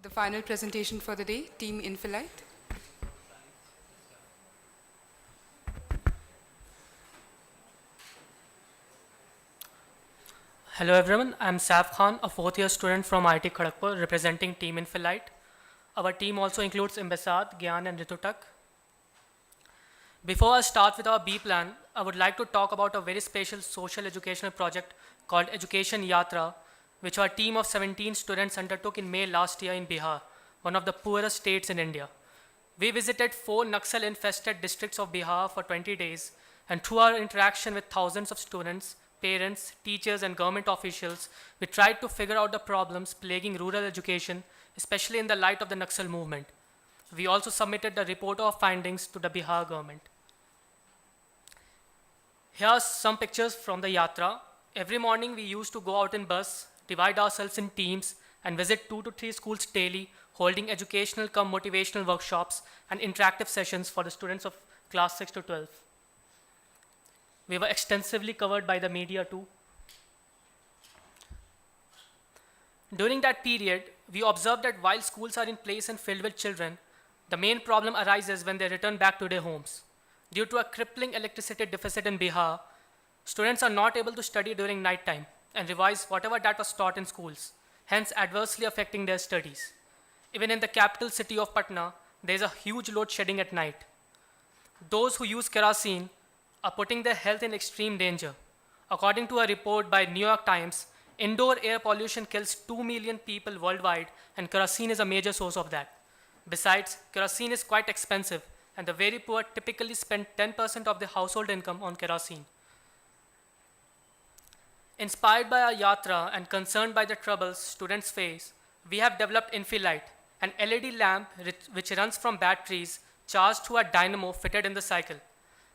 The final presentation for the day, Team Infilite. Hello everyone, I'm Saif Khan, a fourth year student from IIT Kharagpur representing Team Infilite. Our team also includes Imbasad, Gyan and Ritutak. Before I start with our B plan, I would like to talk about a very special social educational project called Education Yatra, which our team of 17 students undertook in May last year in Bihar, one of the poorest states in India. We visited 4 Naxal-infested districts of Bihar for 20 days, and through our interaction with thousands of students, parents, teachers, and government officials, we tried to figure out the problems plaguing rural education, especially in the light of the Naxal movement. We also submitted the report of findings to the Bihar government. Here are some pictures from the Yatra. Every morning we used to go out in bus, divide ourselves in teams, and visit 2 to 3 schools daily, holding educational cum motivational workshops and interactive sessions for the students of class 6 to 12. We were extensively covered by the media too. During that period, we observed that while schools are in place and filled with children, the main problem arises when they return back to their homes. Due to a crippling electricity deficit in Bihar, students are not able to study during night time and revise whatever that was taught in schools, hence adversely affecting their studies. Even in the capital city of Patna, there is a huge load shedding at night. Those who use kerosene are putting their health in extreme danger. According to a report by New York Times, indoor air pollution kills 2 million people worldwide, and kerosene is a major source of that. Besides, kerosene is quite expensive, and the very poor typically spend 10% of their household income on kerosene. Inspired by our yatra and concerned by the troubles students face, we have developed Infilite, an LED lamp which runs from batteries charged through a dynamo fitted in the cycle.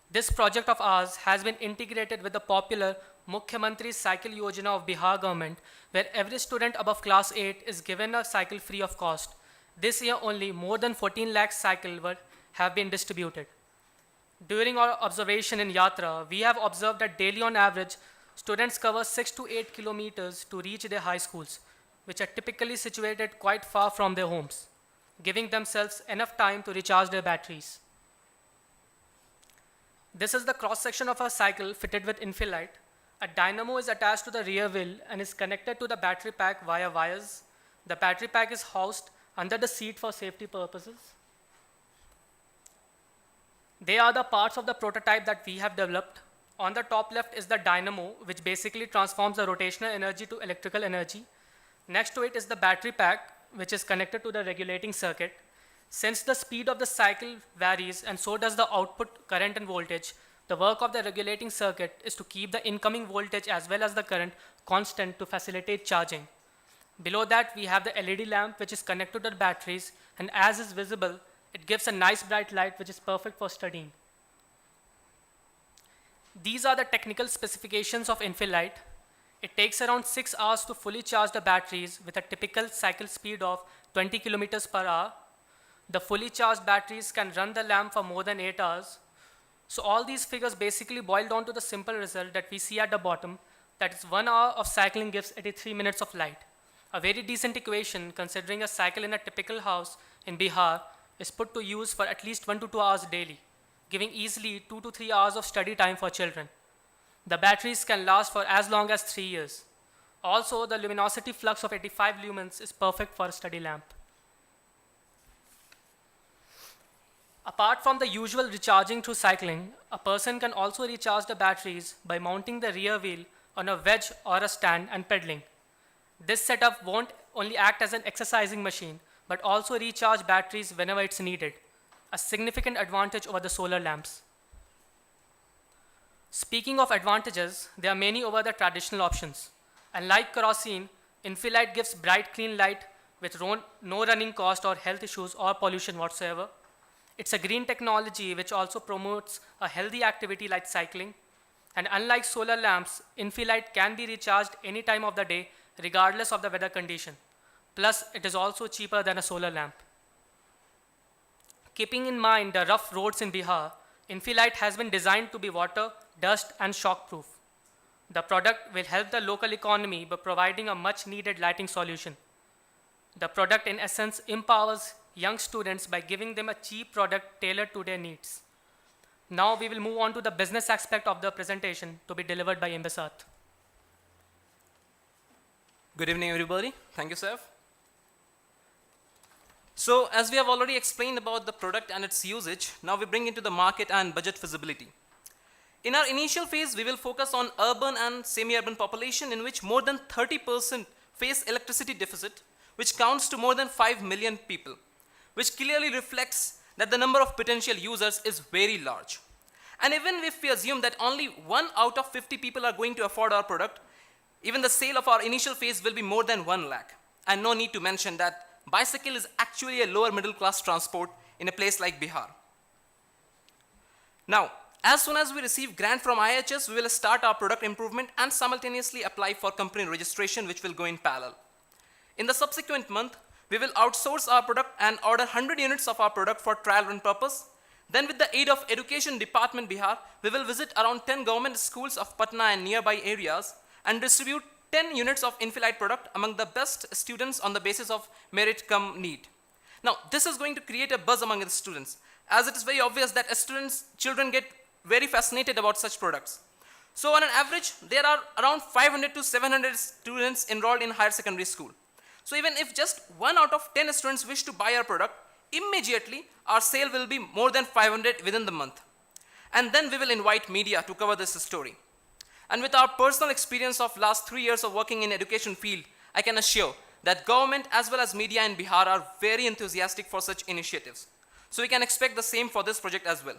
This project of ours has been integrated with the popular Mukhyamantri Cycle Yojana of Bihar government, where every student above class 8 is given a cycle free of cost. This year only more than 14 lakh cycles have been distributed. During our observation in Yatra, we have observed that daily on average, students cover 6 to 8 kilometers to reach their high schools, which are typically situated quite far from their homes, giving themselves enough time to recharge their batteries. This is the cross-section of a cycle fitted with Infilite. A dynamo is attached to the rear wheel and is connected to the battery pack via wires. The battery pack is housed under the seat for safety purposes. They are the parts of the prototype that we have developed. On the top left is the dynamo, which basically transforms the rotational energy to electrical energy. Next to it is the battery pack, which is connected to the regulating circuit. Since the speed of the cycle varies and so does the output current and voltage, the work of the regulating circuit is to keep the incoming voltage as well as the current constant to facilitate charging. Below that, we have the LED lamp, which is connected to the batteries, and as is visible, it gives a nice bright light which is perfect for studying. These are the technical specifications of Infilite. It takes around 6 hours to fully charge the batteries with a typical cycle speed of 20 kilometers per hour. The fully charged batteries can run the lamp for more than 8 hours. So all these figures basically boil down to the simple result that we see at the bottom, that is 1 hour of cycling gives 83 minutes of light. A very decent equation considering a cycle in a typical house in Bihar is put to use for at least 1 to 2 hours daily, giving easily 2 to 3 hours of study time for children. The batteries can last for as long as 3 years. Also, the luminosity flux of 85 lumens is perfect for a study lamp. Apart from the usual recharging through cycling, a person can also recharge the batteries by mounting the rear wheel on a wedge or a stand and pedaling. This setup won't only act as an exercising machine, but also recharge batteries whenever it's needed, a significant advantage over the solar lamps. Speaking of advantages, there are many over the traditional options. Unlike kerosene, Infilite gives bright, clean light with no running cost or health issues or pollution whatsoever. It's a green technology which also promotes a healthy activity like cycling. And unlike solar lamps, Infilite can be recharged any time of the day, regardless of the weather condition. Plus, it is also cheaper than a solar lamp. Keeping in mind the rough roads in Bihar, Infilite has been designed to be water, dust, and shock-proof. The product will help the local economy by providing a much-needed lighting solution. The product, in essence, empowers young students by giving them a cheap product tailored to their needs. Now we will move on to the business aspect of the presentation to be delivered by Imbisat. Good evening, everybody. Thank you, Saif. So, as we have already explained about the product and its usage, now we bring into the market and budget feasibility. In our initial phase, we will focus on urban and semi-urban population in which more than 30% face electricity deficit, which counts to more than 5 million people, which clearly reflects that the number of potential users is very large. And even if we assume that only 1 out of 50 people are going to afford our product, even the sale of our initial phase will be more than 1 lakh. And no need to mention that bicycle is actually a lower middle class transport in a place like Bihar. Now, as soon as we receive grant from IHS, we will start our product improvement and simultaneously apply for company registration, which will go in parallel. In the subsequent month, we will outsource our product and order 100 units of our product for trial run purpose. Then with the aid of Education Department Bihar, we will visit around 10 government schools of Patna and nearby areas and distribute 10 units of Infilite product among the best students on the basis of merit cum need. Now, this is going to create a buzz among the students, as it is very obvious that children get very fascinated about such products. So on an average, there are around 500 to 700 students enrolled in higher secondary school. So even if just 1 out of 10 students wish to buy our product, immediately our sale will be more than 500 within the month. And then we will invite media to cover this story. And with our personal experience of last 3 years of working in education field, I can assure that government as well as media in Bihar are very enthusiastic for such initiatives. So we can expect the same for this project as well.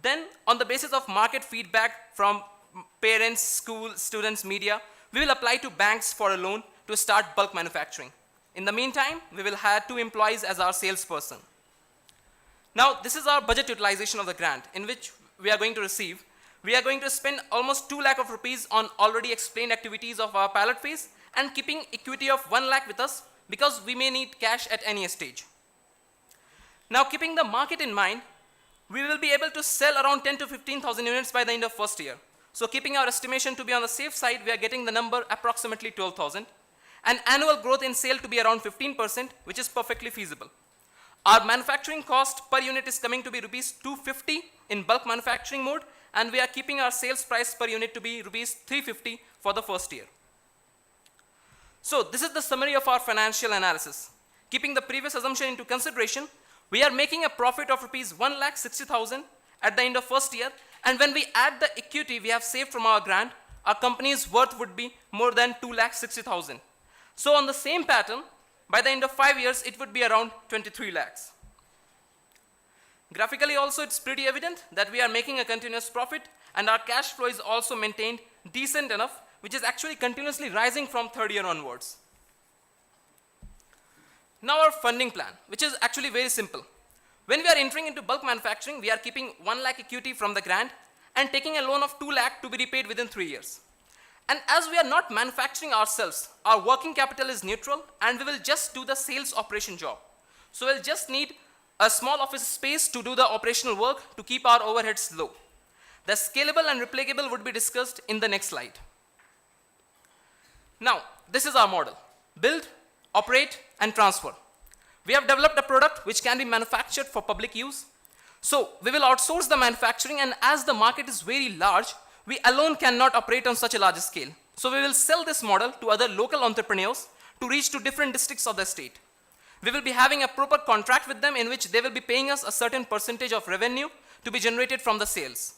Then, on the basis of market feedback from parents, school, students, media, we will apply to banks for a loan to start bulk manufacturing. In the meantime, we will hire 2 employees as our salesperson. Now, this is our budget utilization of the grant, in which we are going to receive. We are going to spend almost 2 lakh of rupees on already explained activities of our pilot phase and keeping equity of 1 lakh with us because we may need cash at any stage. Now, keeping the market in mind, we will be able to sell around 10 to 15,000 units by the end of first year. So keeping our estimation to be on the safe side, we are getting the number approximately 12,000. And annual growth in sale to be around 15%, which is perfectly feasible. Our manufacturing cost per unit is coming to be rupees 250 in bulk manufacturing mode, and we are keeping our sales price per unit to be rupees 350 for the first year. So this is the summary of our financial analysis. Keeping the previous assumption into consideration, we are making a profit of rupees 1,60,000 at the end of first year, and when we add the equity we have saved from our grant, our company's worth would be more than 2,60,000. So on the same pattern, by the end of 5 years, it would be around 23 lakhs. Graphically also, it's pretty evident that we are making a continuous profit, and our cash flow is also maintained decent enough, which is actually continuously rising from third year onwards. Now our funding plan, which is actually very simple. When we are entering into bulk manufacturing, we are keeping 1 lakh equity from the grant and taking a loan of 2 lakh to be repaid within 3 years. And as we are not manufacturing ourselves, our working capital is neutral and we will just do the sales operation job. So we'll just need a small office space to do the operational work to keep our overheads low. The scalable and replicable would be discussed in the next slide. Now, this is our model: build, operate, and transfer. We have developed a product which can be manufactured for public use. So we will outsource the manufacturing, and as the market is very large, we alone cannot operate on such a large scale. So we will sell this model to other local entrepreneurs to reach to different districts of the state. We will be having a proper contract with them in which they will be paying us a certain percentage of revenue to be generated from the sales.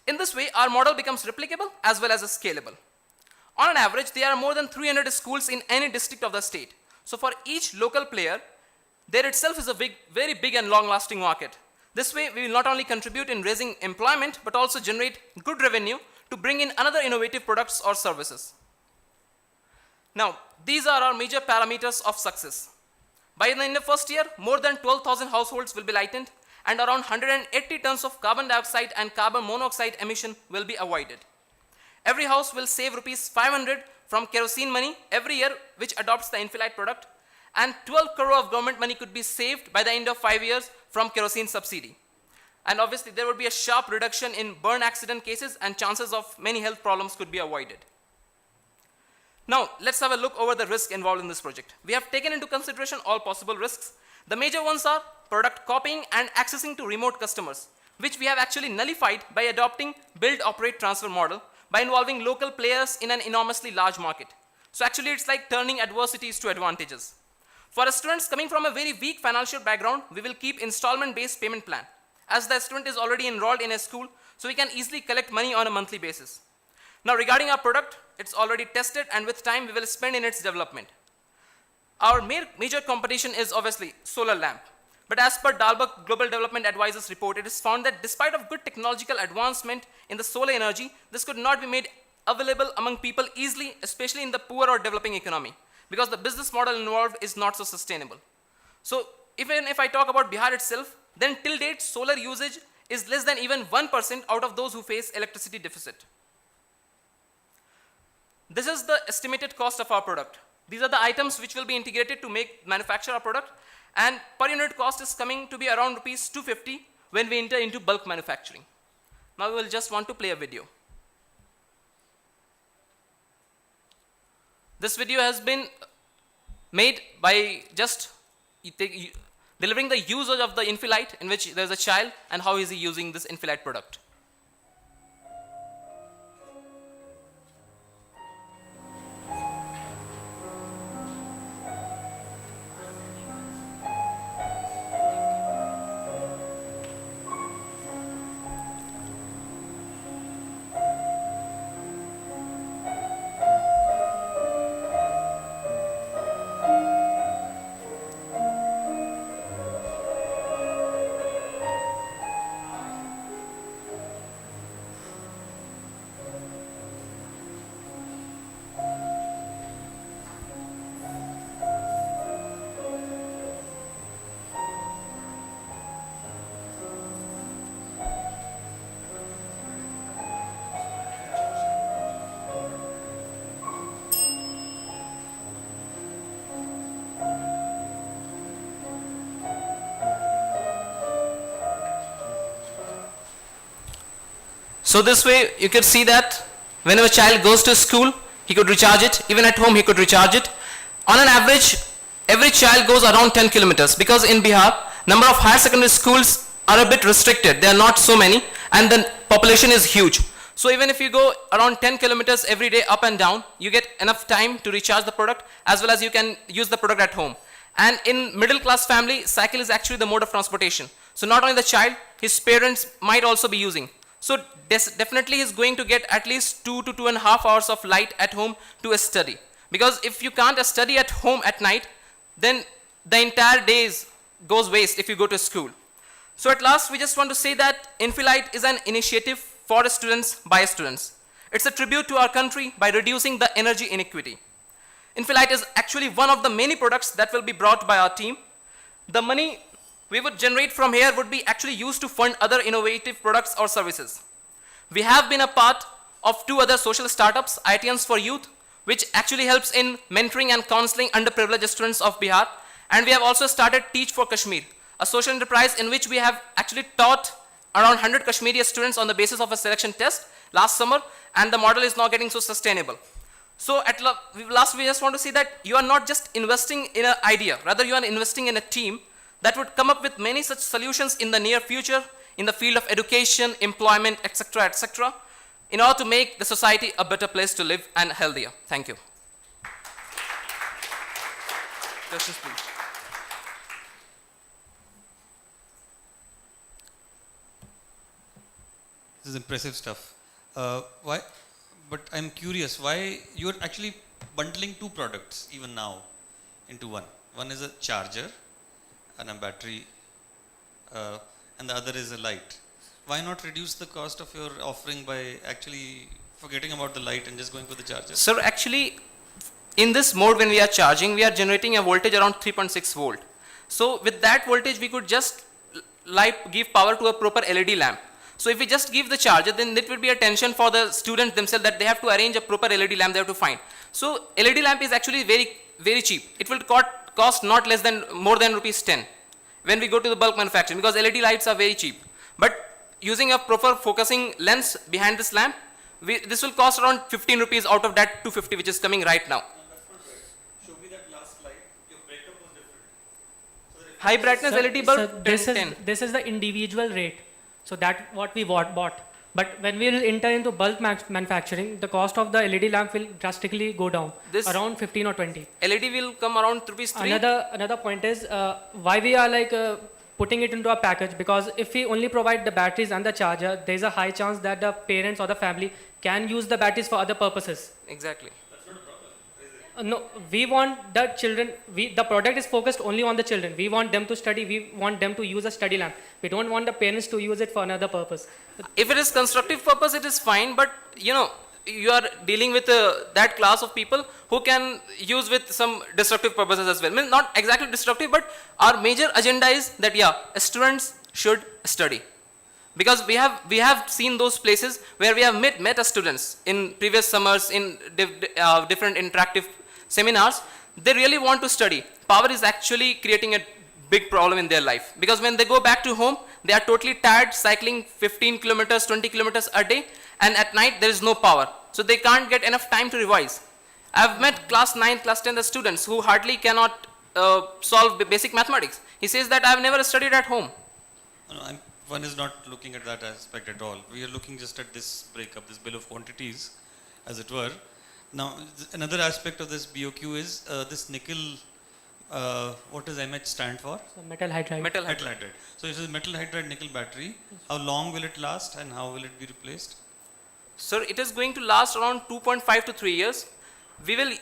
In this way, our model becomes replicable as well as scalable. On an average, there are more than 300 schools in any district of the state. So for each local player, there itself is a very big and long-lasting market. This way, we will not only contribute in raising employment, but also generate good revenue to bring in another innovative products or services. Now, these are our major parameters of success. By the end of first year, more than 12,000 households will be lightened, and around 180 tons of carbon dioxide and carbon monoxide emission will be avoided. Every house will save rupees 500 from kerosene money every year which adopts the Infilite product, and 12 crore of government money could be saved by the end of 5 years from kerosene subsidy. And obviously there would be a sharp reduction in burn accident cases, and chances of many health problems could be avoided. Now, let's have a look over the risk involved in this project. We have taken into consideration all possible risks. The major ones are product copying and accessing to remote customers, which we have actually nullified by adopting build, operate, transfer model by involving local players in an enormously large market. So actually, it's like turning adversities to advantages. For students coming from a very weak financial background, we will keep installment-based payment plan, as the student is already enrolled in a school, so we can easily collect money on a monthly basis. Now, regarding our product, it's already tested, and with time, we will spend in its development. Our major competition is obviously solar lamp. But as per Dalberg Global Development Advisors report, it is found that despite of good technological advancement in the solar energy, this could not be made available among people easily, especially in the poor or developing economy, because the business model involved is not so sustainable. So even if I talk about Bihar itself, then till date, solar usage is less than even 1% out of those who face electricity deficit. This is the estimated cost of our product. These are the items which will be integrated to manufacture our product, and per unit cost is coming to be around rupees 250 when we enter into bulk manufacturing. Now we will just want to play a video. This video has been made by just delivering the usage of the Infilight, in which there is a child and how is he using this Infilight product. So this way you can see that whenever a child goes to school, he could recharge it. Even at home, he could recharge it. On an average, every child goes around 10 kilometers, because in Bihar, number of higher secondary schools are a bit restricted. There are not so many, and the population is huge. So even if you go around 10 kilometers every day up and down, you get enough time to recharge the product, as well as you can use the product at home. And in middle class family, cycle is actually the mode of transportation. So not only the child, his parents might also be using. So definitely he's going to get at least 2 to 2.5 hours of light at home to study. Because if you can't study at home at night, then the entire day goes waste if you go to school. So at last, we just want to say that Infilight is an initiative for students by students. It's a tribute to our country by reducing the energy inequity. Infilight is actually one of the many products that will be brought by our team. The money we would generate from here would be actually used to fund other innovative products or services. We have been a part of 2 other social startups, ITNs for Youth, which actually helps in mentoring and counseling underprivileged students of Bihar. And we have also started Teach for Kashmir, a social enterprise in which we have actually taught around 100 Kashmiri students on the basis of a selection test last summer, and the model is now getting so sustainable. So at last, we just want to say that you are not just investing in an idea, rather you are investing in a team that would come up with many such solutions in the near future in the field of education, employment, etc., in order to make the society a better place to live and healthier. Thank you. Questions, please. This is impressive stuff. Why? But I'm curious, why you're actually bundling 2 products even now into one. One is a charger and a battery, and the other is a light. Why not reduce the cost of your offering by actually forgetting about the light and just going for the charger? Sir, actually, in this mode, when we are charging, we are generating a voltage around 3.6 volt. So with that voltage, we could just give power to a proper LED lamp. So if we just give the charger, then it will be a tension for the students themselves that they have to arrange a proper LED lamp they have to find. So LED lamp is actually very cheap. It will cost not less than more than rupees 10 when we go to the bulk manufacturing, because LED lights are very cheap. But using a proper focusing lens behind this lamp, This will cost around 15 rupees out of that 250 which is coming right now. Show me that last slide. Your breakup was different. High brightness Sir, LED bulb, sir, this 10, is 10. this is the individual rate. So that what we bought. But when we will enter into bulk manufacturing, the cost of the LED lamp will drastically go down, This- around 15 or 20. LED will come around rupees 3. Another point is why we are putting it into a package, because if we only provide the batteries and the charger, there is a high chance that the parents or the family can use the batteries for other purposes. Exactly. No, we want the children, the product is focused only on the children. We want them to study, we want them to use a study lamp. We don't want the parents to use it for another purpose. If it is constructive purpose, it is fine, but you are dealing with that class of people who can use with some destructive purposes as well. I mean, not exactly destructive, but our major agenda is that students should study. Because we have seen those places where we have met students in previous summers in different interactive seminars. They really want to study. Power is actually creating a big problem in their life, because when they go back to home, they are totally tired, cycling 15 kilometers, 20 kilometers a day, and at night there is no power. So they can't get enough time to revise. I've met class 9, class 10 students who hardly cannot solve basic mathematics. He says that I've never studied at home. No, one is not looking at that aspect at all. We are looking just at this breakup, this bill of quantities, as it were. Now, another aspect of this BOQ is this nickel. What does MH stand for? So metal hydride. Metal Metal hydride. So it is metal hydride nickel battery. How long will it last, and how will it be replaced? Sir, it is going to last around 2.5 to 3 years. We will,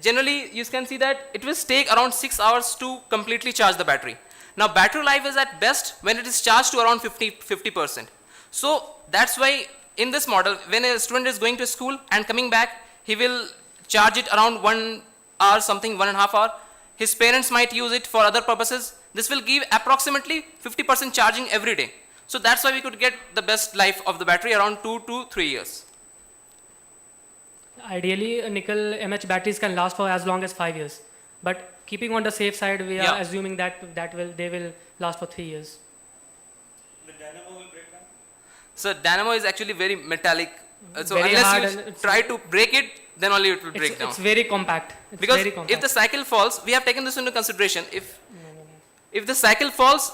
generally, you can see that it will take around 6 hours to completely charge the battery. Now, battery life is at best when it is charged to around 50%. So, that's why in this model, when a student is going to school and coming back, he will charge it around 1 hour, something, 1.5 hour. His parents might use it for other purposes. This will give approximately 50% charging every day. So that's why we could get the best life of the battery around 2 to 3 years. Ideally, nickel MH batteries can last for as long as 5 years. But keeping on the safe side, we are assuming that they will last for 3 years. The dynamo will break down? So dynamo is actually very metallic. So Very hard, unless and you it's- try to break it, then only it will break down. It's very compact. It's Because very compact. if the cycle falls, we have taken this into consideration. If the cycle falls,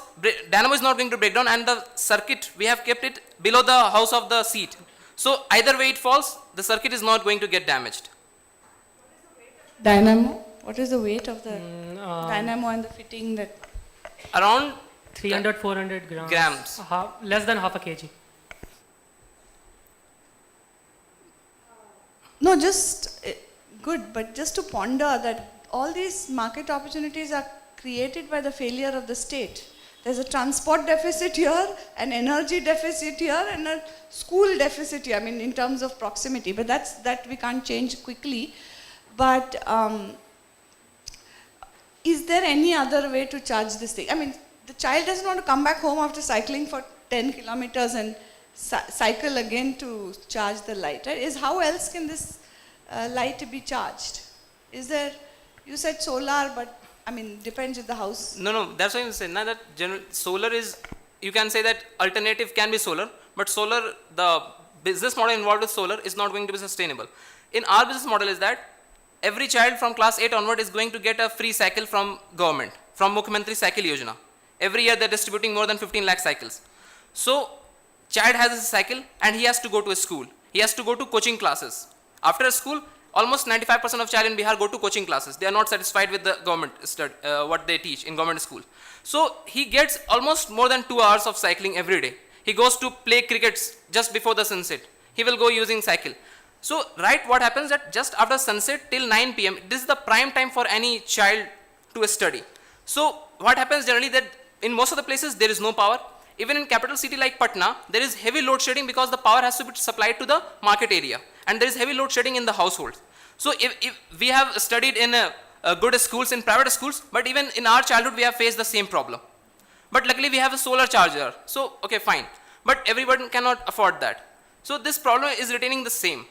dynamo is not going to break down, and the circuit, we have kept it below the house of the seat. So either way it falls, the circuit is not going to get damaged. Dynamo? What is the weight of the um, dynamo and the fitting that? Around 300, 400 grams. Grams. Less than half a kg. No, just good, but just to ponder that all these market opportunities are created by the failure of the state. There's a transport deficit here, an energy deficit here, and a school deficit here, I mean, in terms of proximity. But that we can't change quickly. But is there any other way to charge this thing? I mean, the child doesn't want to come back home after cycling for 10 kilometers and cycle again to charge the light, right? How else can this light be charged? Is there, you said solar, but I mean, depends if the house. No, that's why I'm saying now that solar is, you can say that alternative can be solar, but solar, the business model involved with solar is not going to be sustainable. In our business model is that every child from class 8 onward is going to get a free cycle from government, from Mukhyamantri Cycle Yojana. Every year they're distributing more than 15 lakh cycles. So, child has a cycle and he has to go to a school. He has to go to coaching classes. After a school, almost 95% of child in Bihar go to coaching classes. They are not satisfied with the government what they teach in government school. So he gets almost more than 2 hours of cycling every day. He goes to play cricket just before the sunset. He will go using cycle. So right, what happens that just after sunset till 9 p.m. this is the prime time for any child to study. So what happens generally that in most of the places there is no power. Even in capital city like Patna, there is heavy load shedding because the power has to be supplied to the market area. And there is heavy load shedding in the households. So if we have studied in good schools, in private schools, but even in our childhood we have faced the same problem. But luckily we have a solar charger. So, okay, fine. But everyone cannot afford that. So this problem is retaining the same.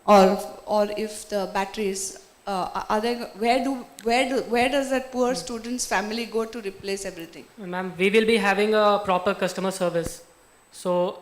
Or if the batteries where does that poor student's family go to replace everything? Ma'am, we will be having a proper customer service. So,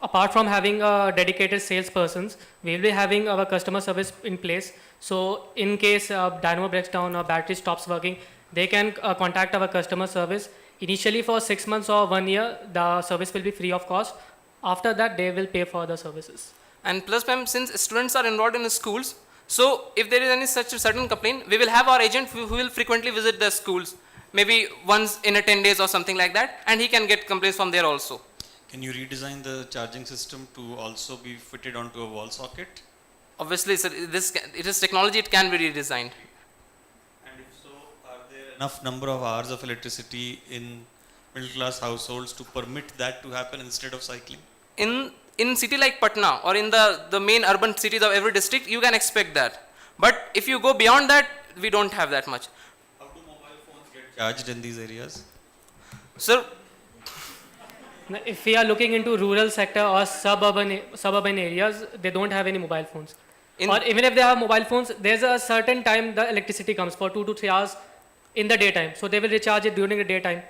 apart from having dedicated salespersons, we will be having our customer service in place. So, in case dynamo breaks down or battery stops working, they can contact our customer service. Initially, for 6 months or 1 year, the service will be free of cost. After that, they will pay for the services. And plus, ma'am, since students are enrolled in schools, so if there is any such a certain complaint, we will have our agent who will frequently visit the schools, maybe once in a 10 days or something like that, and he can get complaints from there also. Can you redesign the charging system to also be fitted onto a wall socket? Obviously, sir, it is technology, it can be redesigned. And if so, are there enough number of hours of electricity in middle class households to permit that to happen instead of cycling? In city like Patna or in the main urban cities of every district, you can expect that. But if you go beyond that, we don't have that much. How do mobile phones get charged in these areas? Sir, Now, if we are looking into rural sector or suburban areas, they don't have any mobile phones. Or even if they have mobile phones, there's a certain time the electricity comes for 2 to 3 hours in the daytime. So they will recharge it during the daytime.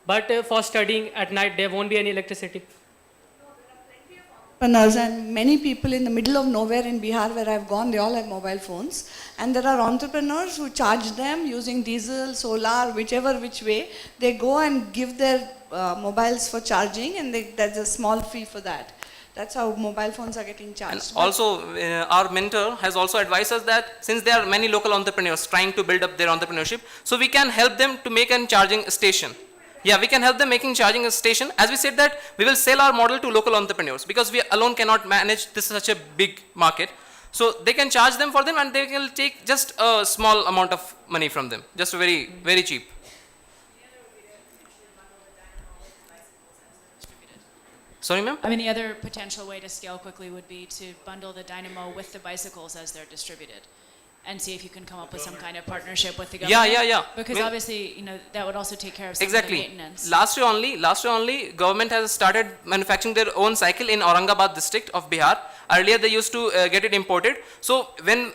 But for studying at night, there won't be any electricity. Entrepreneurs and many people in the middle of nowhere in Bihar where I've gone, they all have mobile phones. And there are entrepreneurs who charge them using diesel, solar, which way. They go and give their mobiles for charging, and there's a small fee for that. That's how mobile phones are getting charged. and also our mentor has also advised us that since there are many local entrepreneurs trying to build up their entrepreneurship, so we can help them to make a charging station. Yeah, we can help them making charging a station. As we said that we will sell our model to local entrepreneurs because we alone cannot manage this such a big market. So they can charge them for them and they will take just a small amount of money from them, just very, very cheap. Sorry, ma'am? I mean, the other potential way to scale quickly would be to bundle the dynamo with the bicycles as they're distributed, and see if you can come up with some kind of partnership with the government. Yeah. Because Well, obviously, that would also take care of some exactly. of the maintenance. Last year only, government has started manufacturing their own cycle in Aurangabad district of Bihar. Earlier, they used to get it imported. So when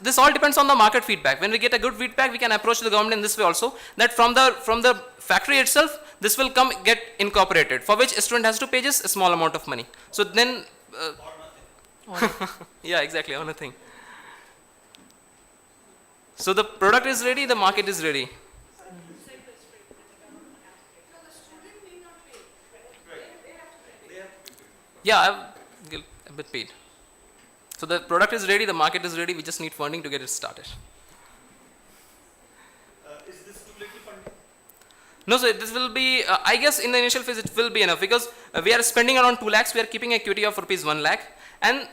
this all depends on the market feedback. When we get a good feedback, we can approach the government in this way also. That from the factory itself, this will get incorporated. For which a student has to pay just a small amount of money. So then, yeah, exactly, or nothing. So the product is ready, the market is ready. Yeah, I've a bit paid. So the product is ready, the market is ready, we just need funding to get it started. Is this too little funding? No, so this will be, I guess in the initial phase it will be enough because we are spending around 2 lakhs, we are keeping equity of rupees 1 lakh. And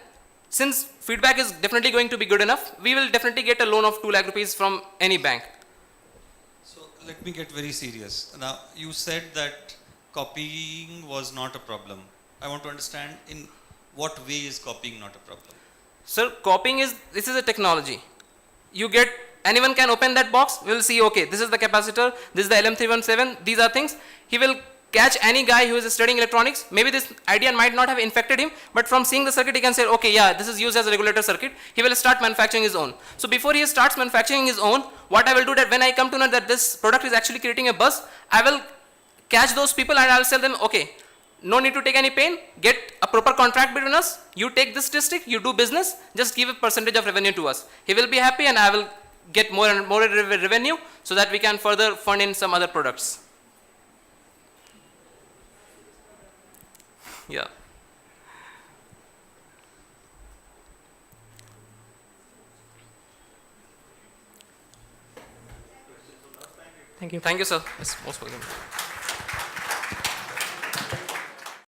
since feedback is definitely going to be good enough, we will definitely get a loan of 2 lakh rupees from any bank. So let me get very serious. Now you said that copying was not a problem. I want to understand in what way is copying not a problem? Sir, copying this is a technology. Anyone can open that box, we will see, okay, this is the capacitor, this is the LM317, these are things. He will catch any guy who is studying electronics. Maybe this idea might not have infected him, but from seeing the circuit, he can say, okay, yeah, this is used as a regulator circuit. He will start manufacturing his own. So before he starts manufacturing his own, what I will do that when I come to know that this product is actually creating a buzz, I will catch those people and I will tell them, okay, no need to take any pain, get a proper contract between us, you take this district, you do business, just give a percentage of revenue to us. He will be happy and I will get more and more revenue so that we can further fund in some other products. Yeah. Thank you. Thank you, sir. Yes, most welcome.